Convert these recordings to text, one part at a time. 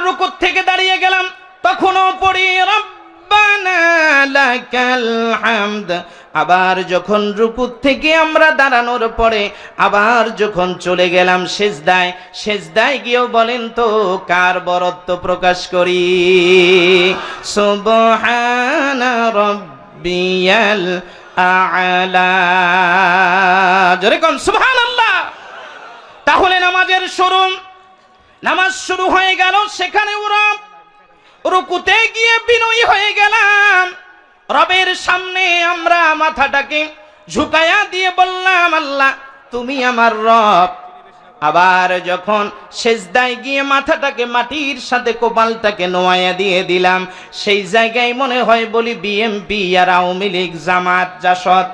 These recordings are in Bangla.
রুকু থেকে দাঁড়িয়ে গেলাম, তখনও পড়ি রব্বানা লাকাল হামদ। আবার যখন রুকু থেকে আমরা দাঁড়ানোর পরে আবার যখন চলে গেলাম সিজদায়, সিজদায় গিয়েও বলেন তো কার বরত্ব প্রকাশ করি? সুবহানা রাব্বিয়াল আ'লা। জোরে কোন সুবহানাল্লাহ। তাহলে নামাজ শুরু হয়ে গেল। সেখানে ওরা রুকুতে গিয়ে বিনয়ী হয়ে গেলাম, রবের সামনে আমরা মাথাটাকে ঝুঁকায়া দিয়ে বললাম, আল্লাহ তুমি আমার রব। আবার যখন সিজদায় গিয়ে মাথাটাকে মাটির সাথে কপালটাকে নোয়ায়া দিয়ে দিলাম, সেই জায়গায় মনে হয় বলি বিএমপি আর আওয়ামী লীগ জামাত জাসদ।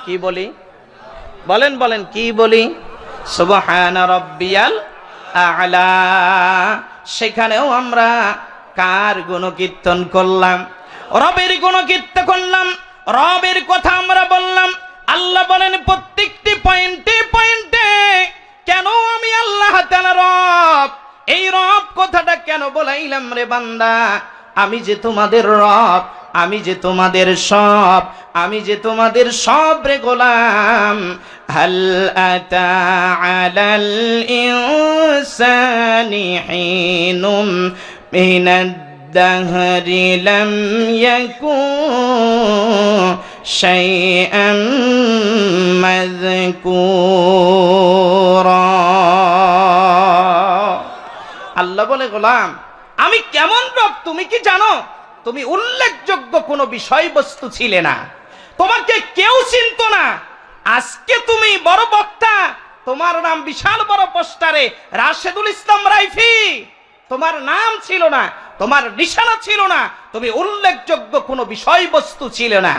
কি বলি? বলেন কি বলি? সুবহানা রাব্বিয়াল আ'লা। সেখানেও আমরা কার গুণকীর্তন করলাম? রবের গুণকীর্তন করলাম, রবের কথা আমরা বললাম। আল্লাহ বলেন প্রত্যেকটি পয়েন্টে পয়েন্টে কেন আমি আল্লাহ তাআলা রব, এই রব কথাটা কেন বলাইলাম রে বান্দা? আমি যে তোমাদের রব, আমি যে তোমাদের সব, আমি যে তোমাদের সব রে গোলাম। হাল আতা আলাল ইনসানি হিনুম মিনাদ দাহরি লাম ইয়াকুন শাইআম মাযকুরা। আল্লাহ বলে গোলাম আমি কেমন রব তুমি কি জানো? তুমি উল্লেখযোগ্য কোনো বিষয়বস্তু ছিলে না, তোমাকে কেউ চিনত না। আজকে তুমি বড় বক্তা, তোমার নাম বিশাল বড় পোস্টারে রাশেদুল ইসলাম রাইফি, তোমার নাম ছিল না, তোমার নিশানা ছিল না, তুমি উল্লেখযোগ্য কোনো বিষয়বস্তু ছিল না।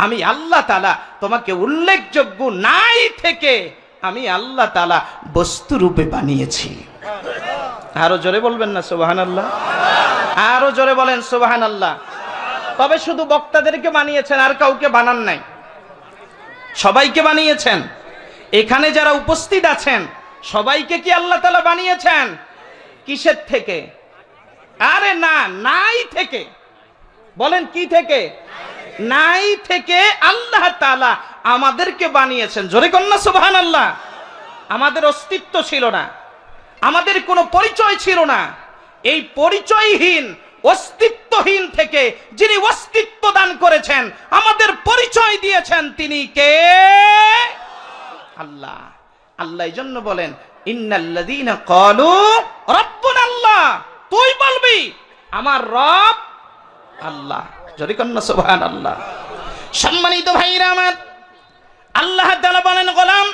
আমি আল্লাহ তাআলা তোমাকে উল্লেখযোগ্য নাই থেকে আমি আল্লাহ তাআলা বস্তু রূপে বানিয়েছি। আরো জোরে বলবেন না সুবহানাল্লাহ? আরো জোরে বলেন সুবহানাল্লাহ। তবে শুধু বক্তাদেরকে বানিয়েছেন, আর কাউকে বানান নাই, সবাইকে বানিয়েছেন। এখানে যারা উপস্থিত আছেন সবাইকে কি আল্লাহ তাআলা বানিয়েছেন? কিসের থেকে? আরে না, নাই থেকে। বলেন কি থেকে? নাই থেকে আল্লাহ তাআলা আমাদেরকে বানিয়েছেন। জোরে কন্যা সুবহানাল্লাহ। আমাদের অস্তিত্ব ছিল না, আমাদের কোনো পরিচয় ছিল না। এই পরিচয়হীন অস্তিত্বহীন থেকে যিনি অস্তিত্ব দান করেছেন, আমাদের পরিচয় দিয়েছেন, তিনি কে? আল্লাহ। আল্লাহ এই জন্য বলেন ইন্নাল্লাযীনা ক্বালু রাব্বুনাল্লাহ, তুই বলবি আমার রব আল্লাহ। জোরে কন্না সুবহানাল্লাহ। সম্মানিত ভাইরা আমার, আল্লাহ তাআলা বলেন গোলাম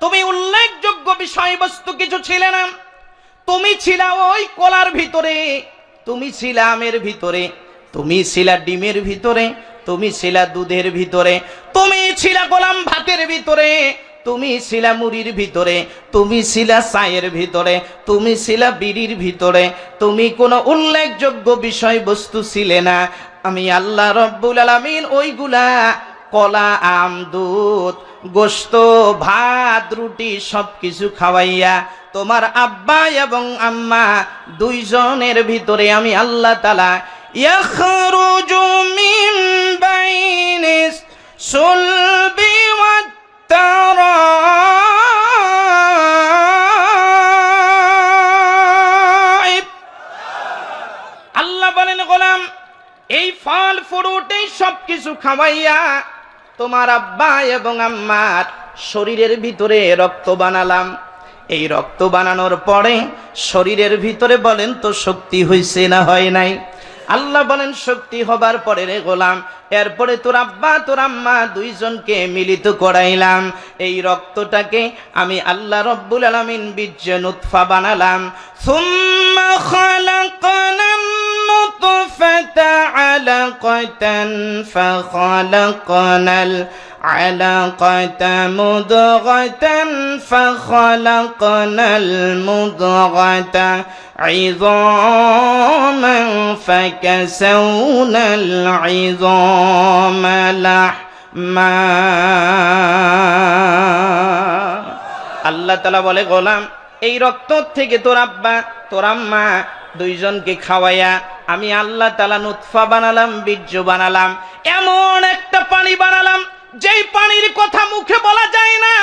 তুমি উল্লেখযোগ্য বিষয়বস্তু কিছু ছিলে না। তুমি ছিলা ওই কলার ভিতরে, তুমি ছিলা আমের ভিতরে, তুমি ছিলা ডিমের ভিতরে, তুমি ছিলা দুধের ভিতরে, তুমি ছিলা গোলাম ভাতের ভিতরে, তুমি ছিলা মুড়ির ভিতরে, তুমি ছিলা চায়ের ভিতরে, তুমি ছিলা বিড়ির ভিতরে। তুমি কোনো উল্লেখযোগ্য বিষয়বস্তু ছিলে না। আমি আল্লাহ রব্বুল আলামিন ওইগুলা কলা, আম, দুধ, গোশত, ভাত, রুটি সবকিছু খাওয়াইয়া তোমার আব্বা এবং আম্মা দুইজনের ভিতরে আমি আল্লাহ তাআলা ইয়াখরুজু মিন বাইনিস সুলবি ওয়াত তারাইব। আল্লাহ বলেন গোলাম এই ফল ফ্রুট এই সবকিছু খাওয়াইয়া তোমার আব্বা এবং আম্মার শরীরের ভিতরে রক্ত বানালাম। এই রক্ত বানানোর পরে শরীরের ভিতরে বলেন তো শক্তি হইছে না হয় নাই? আল্লাহ বলেন শক্তি হবার পরে রে গোলাম এরপরে তোর আব্বা তোর আম্মা দুইজনকে মিলিত করাইলাম। এই রক্তটাকে আমি আল্লাহ রব্বুল আলামিন বীর্য নুতফা বানালাম। সুম্মা খালাকনান নুতফাতা আলাকাতান ফাখালাকনাল আলাকাতা মুদগাতান ফাখালাকনাল মুদগাতা ইযামান ফাকাসাউনাল ইযামা লাহমা। আল্লাহ তাআলা বলে গোলাম এই রক্ত থেকে তোর আব্বা তোর আম্মা দুইজনকে খাওয়াইয়া আমি আল্লাহ তাআলা নুতফা বানালাম, বীর্য বানালাম, এমন একটা পানি বানালাম যেই পানির কথা মুখে বলা যায় না।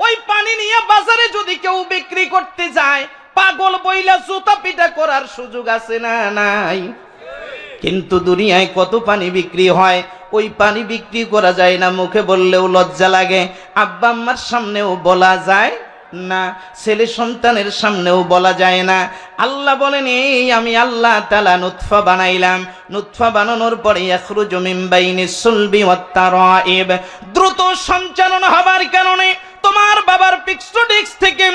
ওই পানি নিয়ে বাজারে যদি কেউ বিক্রি করতে যায়, পাগল বইলা জুতা পিটা করার সুযোগ আছে না? নাই। কিন্তু দুনিয়ায় কত পানি বিক্রি হয়, ওই পানি বিক্রি করা যায় না, মুখে বললেও লজ্জা লাগে, আব্বা আম্মার সামনেও বলা যায় না, ছেলে সন্তানের সামনেও বলা যায় না। আল্লাহ বলেন, এই আমি আল্লাহ তাআলা নুতফা বানাইলাম, নুতফা বানানোর পরে ইয়াখরুজু মিন বাইনিস সুলবি ওয়াত তারাইব, দ্রুত সঞ্চালন হবার কারণে তোমার বাবার পিক্সোডিক্স থেকে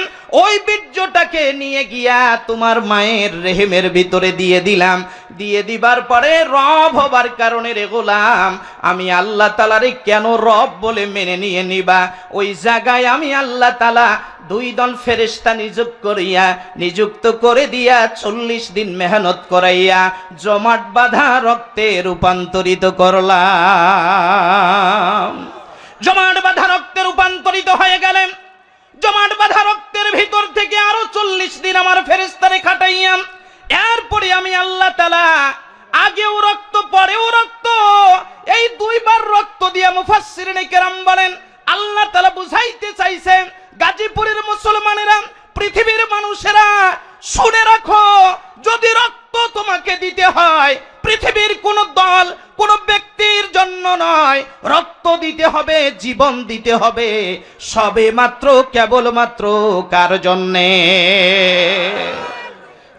ওই বীর্যটাকে নিয়ে গিয়া তোমার মায়ের রেহেমের ভিতরে দিয়ে দিলাম। দিয়ে দিবার পরে রব হবার কারণে রে গোলাম, আমি আল্লাহ তাআলারে কেন রব বলে মেনে নিয়ে নিবা? ওই জায়গায় আমি আল্লাহ তাআলা 2 দল ফেরেশতা নিযুক্ত করে দিয়া 40 দিন মেহনত করাইয়া জমাট বাঁধা রক্তে রূপান্তরিত করলাম। জমাট বাঁধা রক্তে রূপান্তরিত হয়ে গেলেন। জমাট বাঁধা রক্তের ভিতর থেকে আরো 40 দিন আমার ফেরেশতারে খাটাইয়া, এরপরে আমি আল্লাহ তাআলা আগেও রক্ত পরেও রক্ত, এই 2 বার রক্ত দিয়ে মুফাসসিরিনে কেরাম বলেন আল্লাহ তাআলা বুঝাইতে চাইছেন, গাজীপুরের মুসলমানেরা, পৃথিবীর মানুষেরা শুনে রাখো, যদি রক্ত তোমাকে দিতে হয় পৃথিবীর কোন দল কোন ব্যক্তির জন্য নয়, রক্ত দিতে হবে, জীবন দিতে হবে, সবে মাত্র কেবলমাত্র কার জন্যে?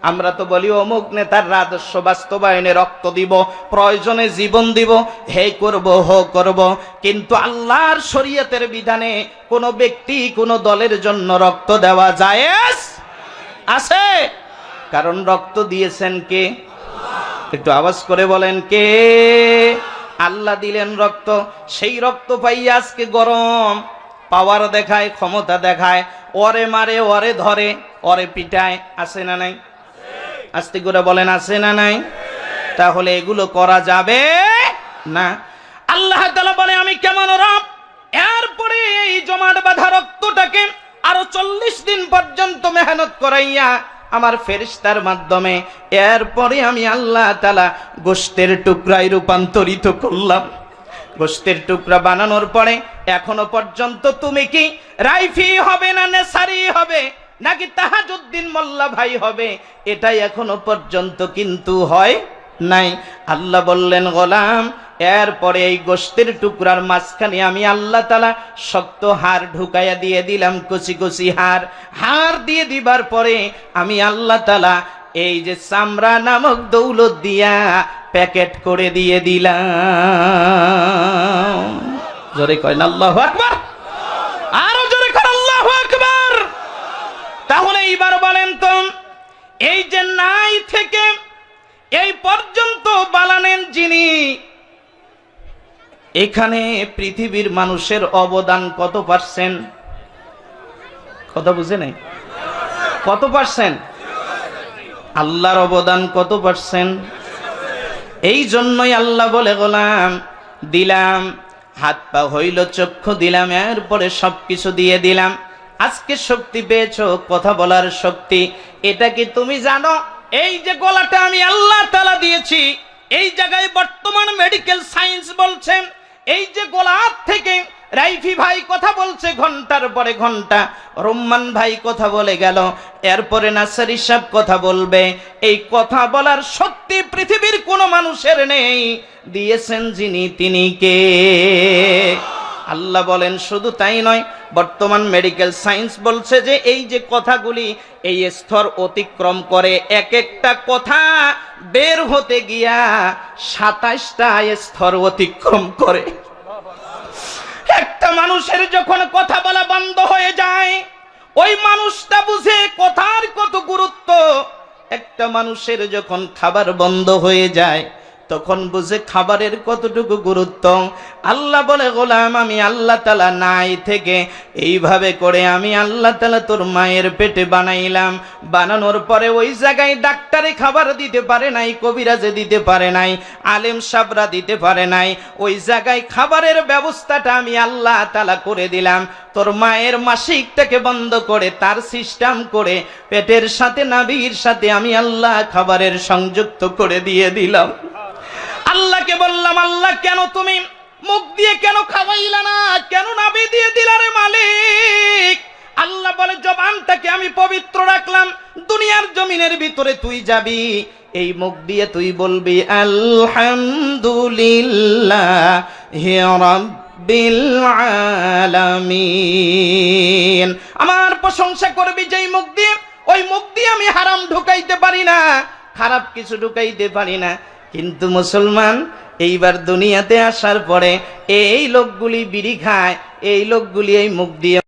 আমরা তো বলি অমুক নেতার রাজস্ব বাস্তবায়নে রক্ত দিব, প্রয়োজনে জীবন দিব, হে করব হো করব, কিন্তু আল্লাহর শরীয়তের বিধানে কোন ব্যক্তি কোন দলের জন্য রক্ত দেওয়া জায়েজ আছে? কারণ রক্ত দিয়েছেন কে? একটু আওয়াজ করে বলেন, কে? আল্লাহ দিলেন রক্ত। সেই রক্ত পাইয়া আজকে গরম, পাওয়ার দেখায়, ক্ষমতা দেখায়, ওরে মারে, ওরে ধরে, ওরে পিটায়, আছে না নাই? আস্তে করে বলেন, আছে না নাই? তাহলে এগুলো করা যাবে না। আল্লাহ তাআলা বলে, আমি কেমন রব? এরপরে এই জমাট বাঁধা রক্তটাকে আরো 40 দিন পর্যন্ত মেহনত করাইয়া আমার ফেরেশতার মাধ্যমে এরপরে আমি আল্লাহ তাআলা গোশতের টুকরায় রূপান্তরিত করলাম। গোশতের টুকরা বানানোর পরে এখনো পর্যন্ত তুমি কি রাইফি হবে না নেসারি হবে নাকি তাহাজউদ্দিন মোল্লা ভাই হবে, এটাই এখনো পর্যন্ত কিন্তু হয় নাই। আল্লাহ বললেন, গোলাম এরপরে এই গোশতের টুকরার মাঝখানে আমি আল্লাহ তাআলা শক্ত হাড় ঢুকাইয়া দিয়ে দিলাম, কচি কচি হাড় দিয়ে দিবার পরে আমি আল্লাহ তাআলা এই যে চামড়া নামক দৌলত দিয়া প্যাকেট করে দিয়ে দিলাম। জোরে করেন আল্লাহু আকবার, আরো জোরে করেন আল্লাহু আকবার। তাহলে এইবার বলেন তো, এই যে নাই থেকে এই পর্যন্ত বানালেন যিনি, এখানে পৃথিবীর মানুষের অবদান কত পার্সেন্ট? কথা বুঝে নাই? কত পার্সেন্ট? আল্লাহর অবদান কত পার্সেন্ট? এই জন্যই আল্লাহ বলে, গোলাম দিলাম, হাত পা হইল, চক্ষু দিলাম, এরপরে সবকিছু দিয়ে দিলাম। আজকে শক্তি পেয়েছো, কথা বলার শক্তি, এটা কি তুমি জানো? এই যে গলাটা আমি আল্লাহ তাআলা দিয়েছি, এই জায়গায় বর্তমান মেডিকেল সায়েন্স বলছেন, এই যে গলার থেকে রাইফি ভাই কথা বলছে ঘন্টার পরে ঘন্টা, রহমান ভাই কথা বলে গেল, এরপরে নাসারি সাহেব কথা বলবে, এই কথা বলার শক্তি পৃথিবীর কোনো মানুষের নেই। দিয়েছেন যিনি, তিনি কে? আল্লাহ বলেন। শুধু তাই নয়, বর্তমান মেডিকেল সায়েন্স বলছে যে এই যে কথাগুলি এই স্তর অতিক্রম করে, এক একটা কথা বের হতে গিয়া 27টা স্তর অতিক্রম করে। একটা মানুষের যখন কথা বলা বন্ধ হয়ে যায়, ওই মানুষটা বুঝে কথার কত গুরুত্ব। একটা মানুষের যখন খাবার বন্ধ হয়ে যায়, তখন বুঝে খাবারের কতটুকু গুরুত্ব। আল্লাহ বলে, গোলাম আমি আল্লাহ তাআলা নাই থেকে এইভাবে করে আমি আল্লাহ তাআলা তোর মায়ের পেটে বানাইলাম। বানানোর পরে ওই জায়গায় ডাক্তারে খাবার দিতে পারে নাই, কবিরাজে দিতে পারে নাই, আলেম সাবরা দিতে পারে নাই। ওই জায়গায় খাবারের ব্যবস্থাটা আমি আল্লাহ তাআলা করে দিলাম। তোর মায়ের মাসিকটাকে বন্ধ করে তার সিস্টেম করে পেটের সাথে নাভির সাথে আমি আল্লাহ খাবারের সংযুক্ত করে দিয়ে দিলাম। আল্লাহকে বললাম, আল্লাহ কেন তুমি মুখ দিয়ে কেন খাওয়াইলা না, কেন নাভি দিয়ে দিলা রে মালিক? আল্লাহ বলে, জবানটাকে আমি পবিত্র রাখলাম। দুনিয়ার জমিনের ভিতরে তুই যাবি, এই মুখ দিয়ে তুই বলবি আলহামদুলিল্লাহি রাব্বিল আলামিন। আমার প্রশংসা করবি যেই মুখ দিয়ে, ওই মুখ দিয়ে আমি হারাম ঢুকাইতে পারি না, খারাপ কিছু ঢুকাইতে পারি না। কিন্তু মুসলমান এইবার দুনিয়াতে আসার পরে এই লোকগুলি বিড়ি খায়, এই লোকগুলি এই মুখ দিয়ে